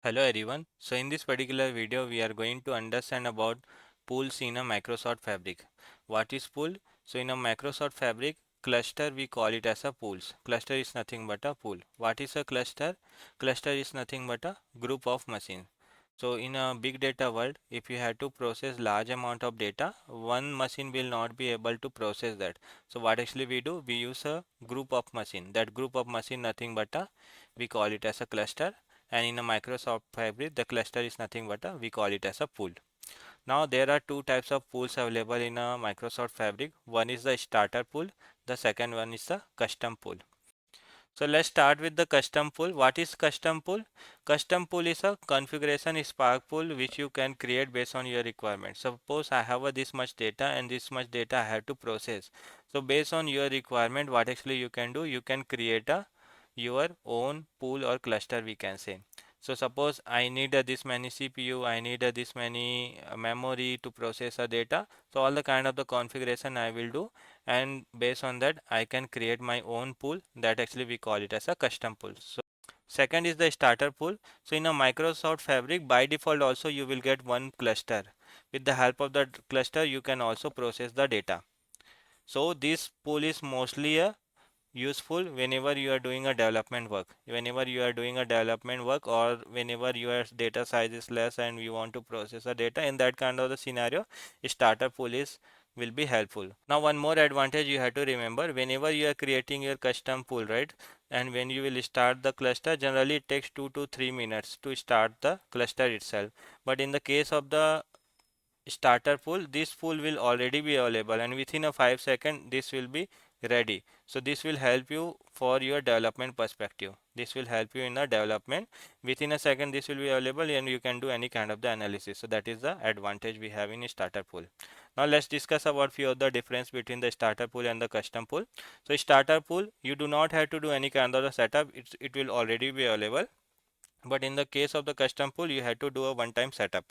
Hello everyone. So in this particular video we are going to understand about pools in a Microsoft Fabric. What is pool? So in a Microsoft Fabric cluster we call it as a pools. Cluster is nothing but a pool. What is a cluster? Cluster is nothing but a group of machines. So in a big data world, if you have to process large amount of data, one machine will not be able to process that. So what actually we do? We use a group of machine. That group of machine nothing but a we call it as a cluster, and in a Microsoft Fabric the cluster is nothing but we call it as a pool. Now there are two types of pools available in a Microsoft Fabric. One is the starter pool, the second one is the custom pool. So let's start with the custom pool. What is custom pool? Custom pool is a configuration Spark pool which you can create based on your requirements. Suppose I have this much data and this much data I have to process. So based on your requirement, what actually you can do, you can create a your own pool or cluster, we can say. So suppose I need this many CPU, I need this many memory to process a data. So all the kind of the configuration I will do, and based on that I can create my own pool, that actually we call it as a custom pool. So second is the starter pool. So in a Microsoft Fabric by default also you will get one cluster. With the help of that cluster you can also process the data. So this pool is mostly a useful whenever you are doing a development work, or whenever your data size is less and you want to process the data. In that kind of the scenario, starter pool is will be helpful. Now one more advantage you have to remember, whenever you are creating your custom pool, right, and when you will start the cluster, generally it takes 2 to 3 minutes to start the cluster itself. But in the case of the starter pool, this pool will already be available, and within a 5 second this will be ready. So this will help you for your development perspective. This will help you in the development. Within a second this will be available and you can do any kind of the analysis. So that is the advantage we have in a starter pool. Now let's discuss about few of the difference between the starter pool and the custom pool. So starter pool, you do not have to do any kind of the setup. It will already be available. But in the case of the custom pool, you have to do a one-time setup.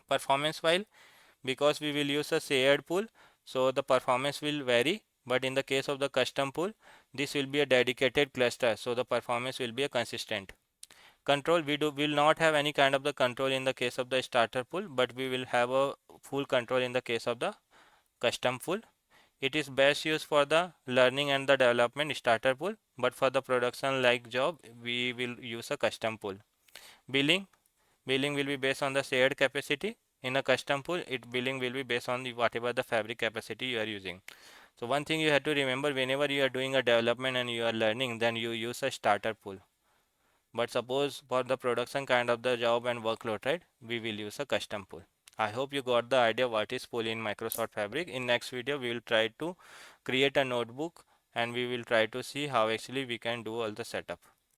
Performance file, because we will use a shared pool, so the performance will vary. But in the case of the custom pool, this will be a dedicated cluster, so the performance will be a consistent. Control, we will not have any kind of the control in the case of the starter pool, but we will have a full control in the case of the custom pool. It is best used for the learning and the development starter pool, but for the production like job we will use a custom pool. Billing billing will be based on the shared capacity. In a custom pool, it billing will be based on the whatever the fabric capacity you are using. So one thing you have to remember, whenever you are doing a development and you are learning, then you use a starter pool. But suppose for the production kind of the job and workload, right, we will use a custom pool. I hope you got the idea what is pool in Microsoft Fabric. In next video we will try to create a notebook and we will try to see how actually we can do all the setup.